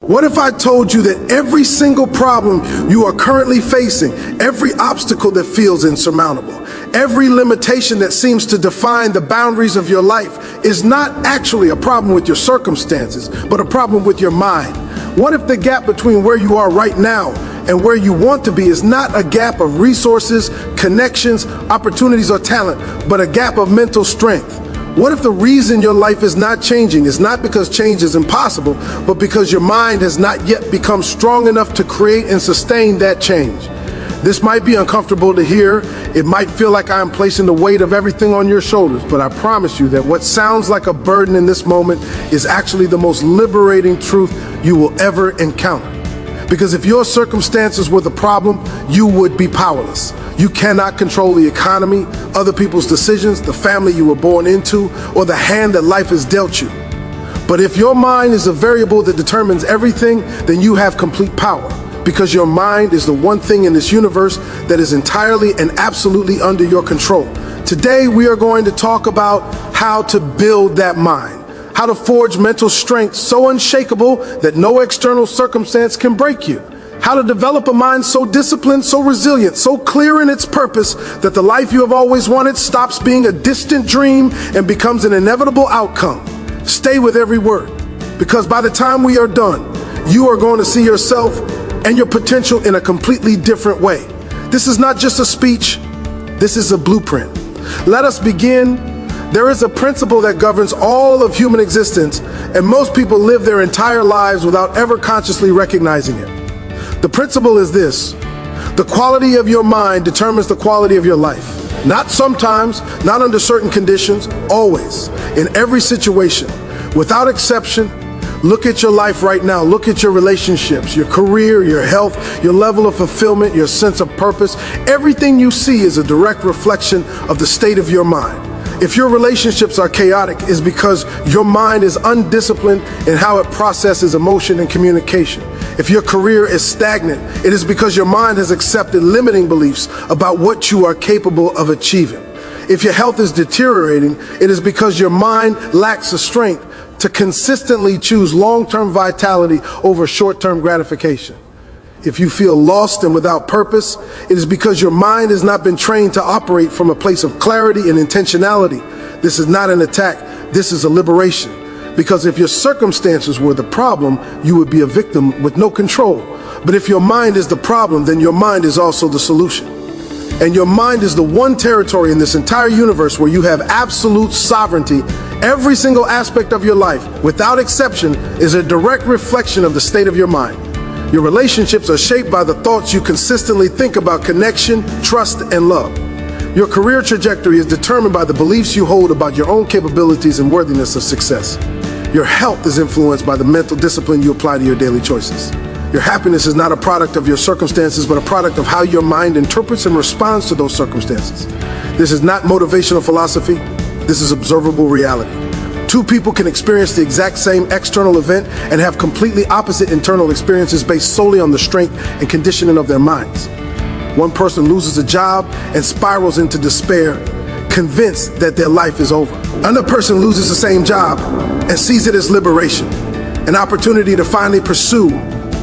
What if I told you that every single problem you are currently facing, every obstacle that feels insurmountable, every limitation that seems to define the boundaries of your life is not actually a problem with your circumstances, but a problem with your mind? What if the gap between where you are right now and where you want to be is not a gap of resources, connections, opportunities, or talent, but a gap of mental strength? What if the reason your life is not changing is not because change is impossible, but because your mind has not yet become strong enough to create and sustain that change? This might be uncomfortable to hear. It might feel like I am placing the weight of everything on your shoulders, but I promise you that what sounds like a burden in this moment is actually the most liberating truth you will ever encounter. Because if your circumstances were the problem, you would be powerless. You cannot control the economy, other people's decisions, the family you were born into, or the hand that life has dealt you. But if your mind is a variable that determines everything, then you have complete power, because your mind is the one thing in this universe that is entirely and absolutely under your control. Today, we are going to talk about how to build that mind, how to forge mental strength so unshakable that no external circumstance can break you. How to develop a mind so disciplined, so resilient, so clear in its purpose that the life you have always wanted stops being a distant dream and becomes an inevitable outcome. Stay with every word, because by the time we are done, you are going to see yourself and your potential in a completely different way. This is not just a speech, this is a blueprint. Let us begin. There is a principle that governs all of human existence, and most people live their entire lives without ever consciously recognizing it. The principle is this: the quality of your mind determines the quality of your life. Not sometimes, not under certain conditions, always, in every situation, without exception. Look at your life right now. Look at your relationships, your career, your health, your level of fulfillment, your sense of purpose. Everything you see is a direct reflection of the state of your mind. If your relationships are chaotic, it's because your mind is undisciplined in how it processes emotion and communication. If your career is stagnant, it is because your mind has accepted limiting beliefs about what you are capable of achieving. If your health is deteriorating, it is because your mind lacks the strength to consistently choose long-term vitality over short-term gratification. If you feel lost and without purpose, it is because your mind has not been trained to operate from a place of clarity and intentionality. This is not an attack, this is a liberation. Because if your circumstances were the problem, you would be a victim with no control. But if your mind is the problem, then your mind is also the solution. And your mind is the one territory in this entire universe where you have absolute sovereignty. Every single aspect of your life, without exception, is a direct reflection of the state of your mind. Your relationships are shaped by the thoughts you consistently think about connection, trust, and love. Your career trajectory is determined by the beliefs you hold about your own capabilities and worthiness of success. Your health is influenced by the mental discipline you apply to your daily choices. Your happiness is not a product of your circumstances, but a product of how your mind interprets and responds to those circumstances. This is not motivational philosophy. This is observable reality. Two people can experience the exact same external event and have completely opposite internal experiences based solely on the strength and conditioning of their minds. One person loses a job and spirals into despair, convinced that their life is over. Another person loses the same job and sees it as liberation, an opportunity to finally pursue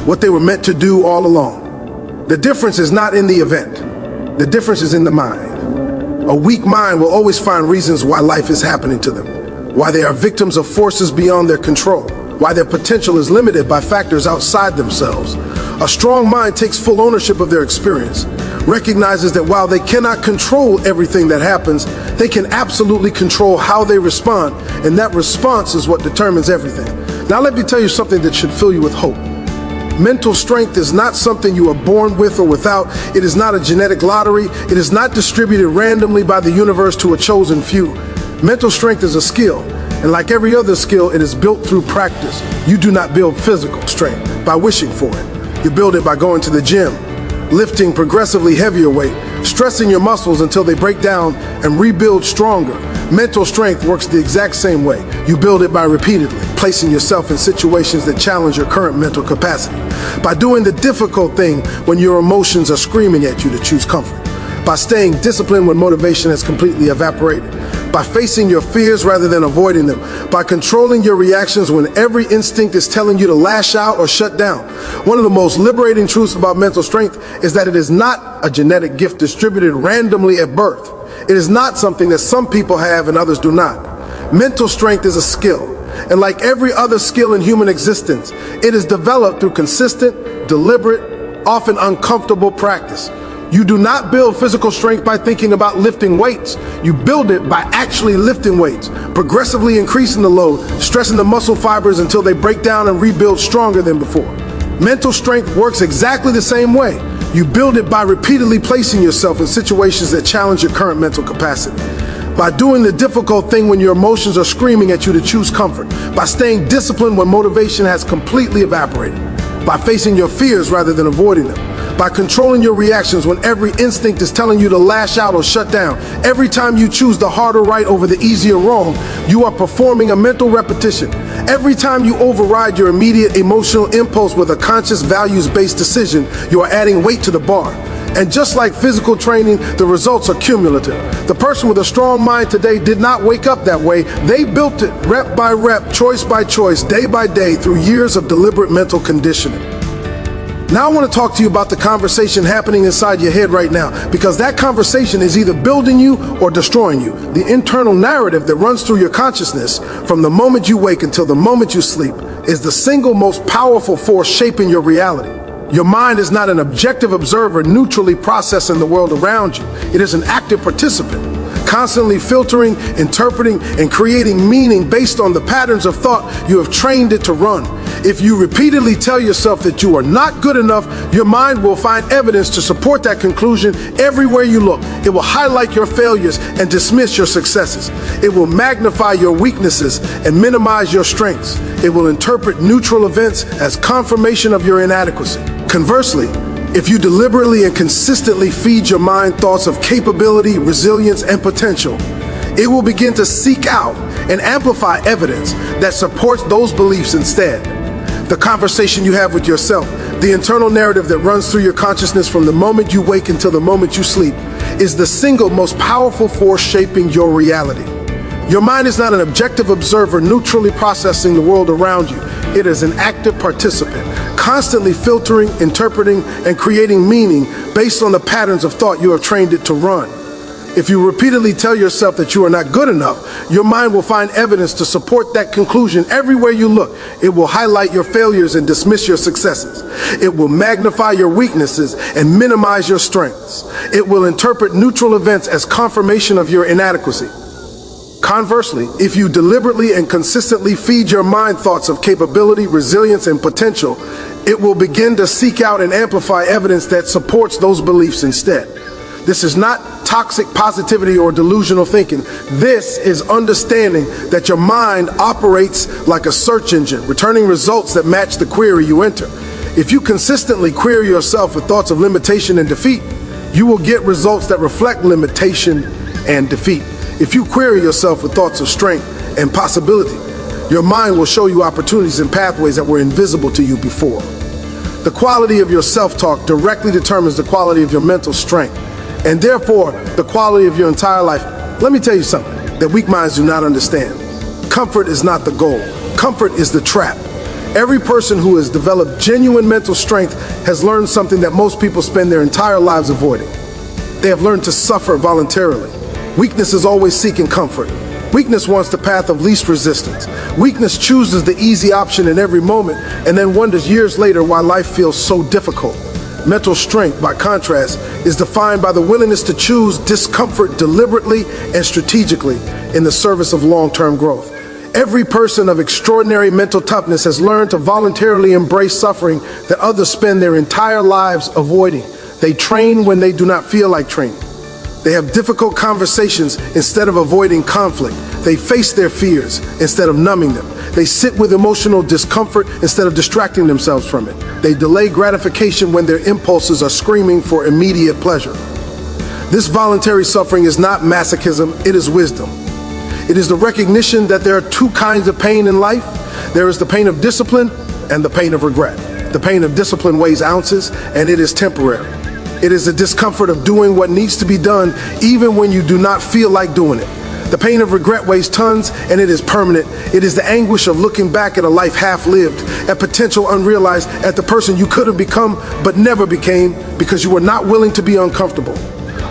what they were meant to do all along. The difference is not in the event. The difference is in the mind. A weak mind will always find reasons why life is happening to them, why they are victims of forces beyond their control, why their potential is limited by factors outside themselves. A strong mind takes full ownership of their experience, recognizes that while they cannot control everything that happens, they can absolutely control how they respond, and that response is what determines everything. Now let me tell you something that should fill you with hope. Mental strength is not something you are born with or without. It is not a genetic lottery. It is not distributed randomly by the universe to a chosen few. Mental strength is a skill, and like every other skill, it is built through practice. You do not build physical strength by wishing for it. You build it by going to the gym, lifting progressively heavier weight, stressing your muscles until they break down and rebuild stronger. Mental strength works the exact same way. You build it by repeatedly placing yourself in situations that challenge your current mental capacity, by doing the difficult thing when your emotions are screaming at you to choose comfort, by staying disciplined when motivation has completely evaporated, by facing your fears rather than avoiding them, by controlling your reactions when every instinct is telling you to lash out or shut down. One of the most liberating truths about mental strength is that it is not a genetic gift distributed randomly at birth. It is not something that some people have and others do not. Mental strength is a skill, and like every other skill in human existence, it is developed through consistent, deliberate, often uncomfortable practice. You do not build physical strength by thinking about lifting weights. You build it by actually lifting weights, progressively increasing the load, stressing the muscle fibers until they break down and rebuild stronger than before. Mental strength works exactly the same way. You build it by repeatedly placing yourself in situations that challenge your current mental capacity, by doing the difficult thing when your emotions are screaming at you to choose comfort, by staying disciplined when motivation has completely evaporated, by facing your fears rather than avoiding them, by controlling your reactions when every instinct is telling you to lash out or shut down. Every time you choose the harder right over the easier wrong, you are performing a mental repetition. Every time you override your immediate emotional impulse with a conscious values-based decision, you are adding weight to the bar. And just like physical training, the results are cumulative. The person with a strong mind today did not wake up that way. They built it rep by rep, choice by choice, day by day, through years of deliberate mental conditioning. Now I want to talk to you about the conversation happening inside your head right now, because that conversation is either building you or destroying you. The internal narrative that runs through your consciousness from the moment you wake until the moment you sleep is the single most powerful force shaping your reality. Your mind is not an objective observer neutrally processing the world around you. It is an active participant, constantly filtering, interpreting, and creating meaning based on the patterns of thought you have trained it to run. If you repeatedly tell yourself that you are not good enough, your mind will find evidence to support that conclusion everywhere you look. It will highlight your failures and dismiss your successes. It will magnify your weaknesses and minimize your strengths. It will interpret neutral events as confirmation of your inadequacy. Conversely, if you deliberately and consistently feed your mind thoughts of capability, resilience, and potential, it will begin to seek out and amplify evidence that supports those beliefs instead. The conversation you have with yourself, the internal narrative that runs through your consciousness from the moment you wake until the moment you sleep, is the single most powerful force shaping your reality. Your mind is not an objective observer neutrally processing the world around you. It is an active participant, constantly filtering, interpreting, and creating meaning based on the patterns of thought you have trained it to run. If you repeatedly tell yourself that you are not good enough, your mind will find evidence to support that conclusion everywhere you look. It will highlight your failures and dismiss your successes. It will magnify your weaknesses and minimize your strengths. It will interpret neutral events as confirmation of your inadequacy. Conversely, if you deliberately and consistently feed your mind thoughts of capability, resilience, and potential, it will begin to seek out and amplify evidence that supports those beliefs instead. This is not toxic positivity or delusional thinking. This is understanding that your mind operates like a search engine, returning results that match the query you enter. If you consistently query yourself with thoughts of limitation and defeat, you will get results that reflect limitation and defeat. If you query yourself with thoughts of strength and possibility, your mind will show you opportunities and pathways that were invisible to you before. The quality of your self-talk directly determines the quality of your mental strength, and therefore the quality of your entire life. Let me tell you something that weak minds do not understand. Comfort is not the goal. Comfort is the trap. Every person who has developed genuine mental strength has learned something that most people spend their entire lives avoiding. They have learned to suffer voluntarily. Weakness is always seeking comfort. Weakness wants the path of least resistance. Weakness chooses the easy option in every moment and then wonders years later why life feels so difficult. Mental strength, by contrast, is defined by the willingness to choose discomfort deliberately and strategically in the service of long-term growth. Every person of extraordinary mental toughness has learned to voluntarily embrace suffering that others spend their entire lives avoiding. They train when they do not feel like training. They have difficult conversations instead of avoiding conflict. They face their fears instead of numbing them. They sit with emotional discomfort instead of distracting themselves from it. They delay gratification when their impulses are screaming for immediate pleasure. This voluntary suffering is not masochism, it is wisdom. It is the recognition that there are two kinds of pain in life. There is the pain of discipline and the pain of regret. The pain of discipline weighs ounces and it is temporary. It is the discomfort of doing what needs to be done even when you do not feel like doing it. The pain of regret weighs tons, and it is permanent. It is the anguish of looking back at a life half-lived, at potential unrealized, at the person you could have become but never became because you were not willing to be uncomfortable.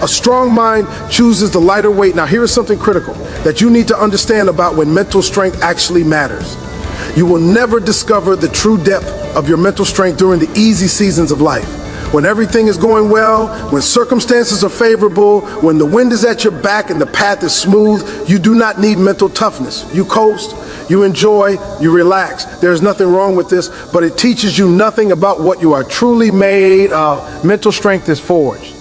A strong mind chooses the lighter weight. Now here is something critical that you need to understand about when mental strength actually matters. You will never discover the true depth of your mental strength during the easy seasons of life. When everything is going well, when circumstances are favorable, when the wind is at your back and the path is smooth, you do not need mental toughness. You coast, you enjoy, you relax. There's nothing wrong with this, but it teaches you nothing about what you are truly made of. Mental strength is forged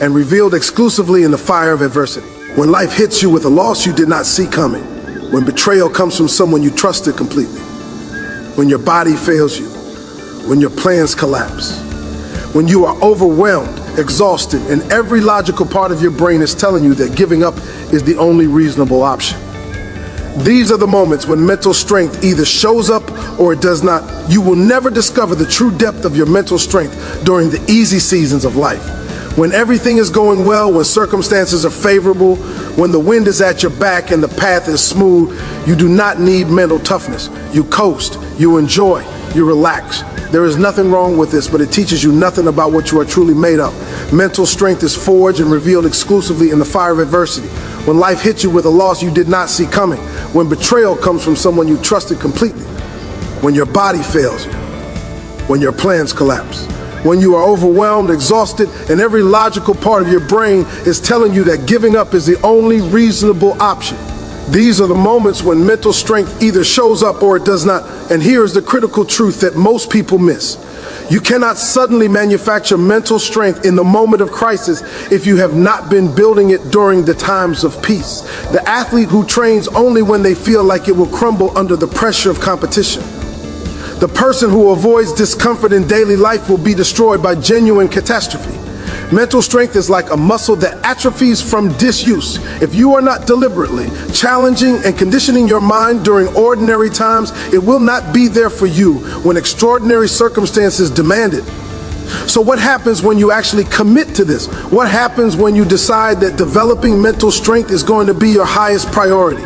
and revealed exclusively in the fire of adversity. When life hits you with a loss you did not see coming, when betrayal comes from someone you trusted completely, when your body fails you, when your plans collapse, when you are overwhelmed, exhausted, and every logical part of your brain is telling you that giving up is the only reasonable option. These are the moments when mental strength either shows up or it does not. You will never discover the true depth of your mental strength during the easy seasons of life. When everything is going well, when circumstances are favorable, when the wind is at your back and the path is smooth, you do not need mental toughness. You coast, you enjoy, you relax. There is nothing wrong with this, but it teaches you nothing about what you are truly made of. Mental strength is forged and revealed exclusively in the fire of adversity. When life hits you with a loss you did not see coming, when betrayal comes from someone you trusted completely, when your body fails you, when your plans collapse, when you are overwhelmed, exhausted, and every logical part of your brain is telling you that giving up is the only reasonable option. These are the moments when mental strength either shows up or it does not. And here is the critical truth that most people miss. You cannot suddenly manufacture mental strength in the moment of crisis if you have not been building it during the times of peace. The athlete who trains only when they feel like it will crumble under the pressure of competition. The person who avoids discomfort in daily life will be destroyed by genuine catastrophe. Mental strength is like a muscle that atrophies from disuse. If you are not deliberately challenging and conditioning your mind during ordinary times, it will not be there for you when extraordinary circumstances demand it. So what happens when you actually commit to this? What happens when you decide that developing mental strength is going to be your highest priority?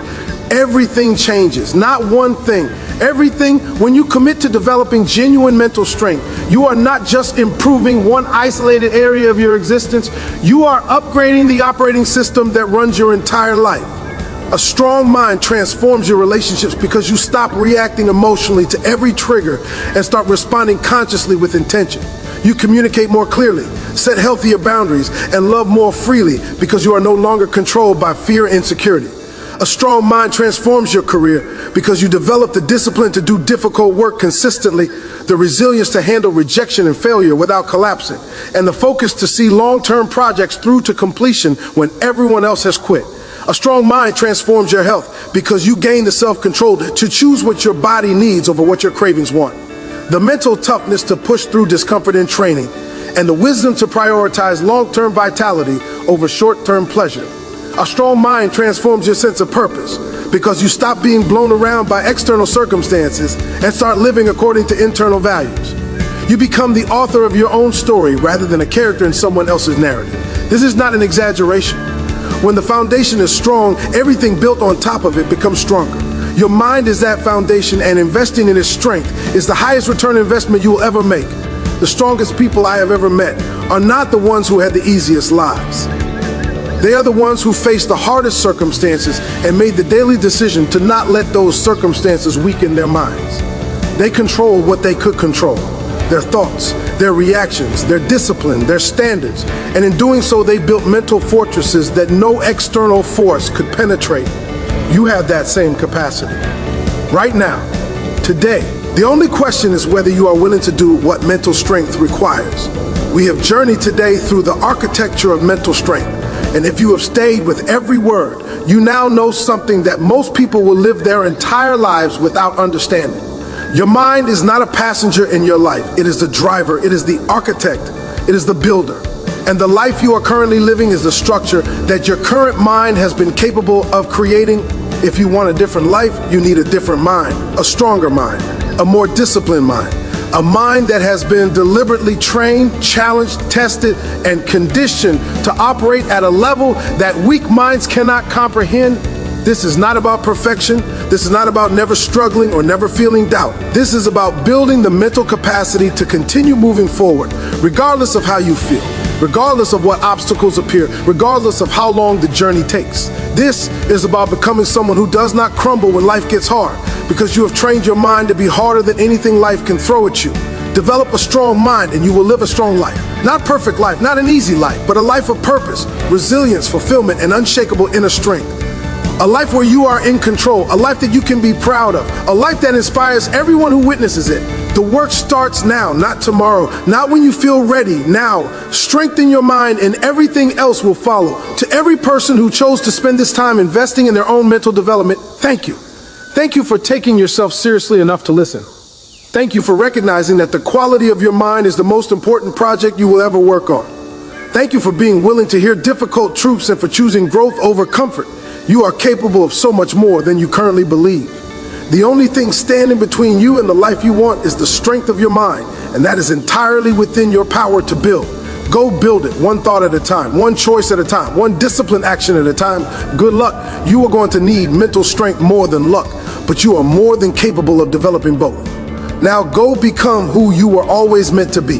Everything changes, not one thing. Everything, when you commit to developing genuine mental strength, you are not just improving one isolated area of your existence, you are upgrading the operating system that runs your entire life. A strong mind transforms your relationships because you stop reacting emotionally to every trigger and start responding consciously with intention. You communicate more clearly, set healthier boundaries, and love more freely because you are no longer controlled by fear and insecurity. A strong mind transforms your career because you develop the discipline to do difficult work consistently, the resilience to handle rejection and failure without collapsing, and the focus to see long-term projects through to completion when everyone else has quit. A strong mind transforms your health because you gain the self-control to choose what your body needs over what your cravings want. The mental toughness to push through discomfort in training, and the wisdom to prioritize long-term vitality over short-term pleasure. A strong mind transforms your sense of purpose because you stop being blown around by external circumstances and start living according to internal values. You become the author of your own story rather than a character in someone else's narrative. This is not an exaggeration. When the foundation is strong, everything built on top of it becomes stronger. Your mind is that foundation, and investing in its strength is the highest return investment you will ever make. The strongest people I have ever met are not the ones who had the easiest lives. They are the ones who faced the hardest circumstances and made the daily decision to not let those circumstances weaken their minds. They controlled what they could control, their thoughts, their reactions, their discipline, their standards, and in doing so they built mental fortresses that no external force could penetrate. You have that same capacity. Right now, today, the only question is whether you are willing to do what mental strength requires. We have journeyed today through the architecture of mental strength. And if you have stayed with every word, you now know something that most people will live their entire lives without understanding. Your mind is not a passenger in your life. It is the driver. It is the architect. It is the builder. And the life you are currently living is the structure that your current mind has been capable of creating. If you want a different life, you need a different mind, a stronger mind, a more disciplined mind, A mind that has been deliberately trained, challenged, tested, and conditioned to operate at a level that weak minds cannot comprehend. This is not about perfection. This is not about never struggling or never feeling doubt. This is about building the mental capacity to continue moving forward, regardless of how you feel, regardless of what obstacles appear, regardless of how long the journey takes. This is about becoming someone who does not crumble when life gets hard, because you have trained your mind to be harder than anything life can throw at you. Develop a strong mind and you will live a strong life. Not perfect life, not an easy life, but a life of purpose, resilience, fulfillment, and unshakable inner strength. A life where you are in control, a life that you can be proud of, a life that inspires everyone who witnesses it. The work starts now, not tomorrow, not when you feel ready, now. Strengthen your mind and everything else will follow. To every person who chose to spend this time investing in their own mental development, thank you. Thank you for taking yourself seriously enough to listen. Thank you for recognizing that the quality of your mind is the most important project you will ever work on. Thank you for being willing to hear difficult truths and for choosing growth over comfort. You are capable of so much more than you currently believe. The only thing standing between you and the life you want is the strength of your mind, and that is entirely within your power to build. Go build it, one thought at a time, one choice at a time, one disciplined action at a time. Good luck. You are going to need mental strength more than luck, but you are more than capable of developing both. Now go become who you were always meant to be.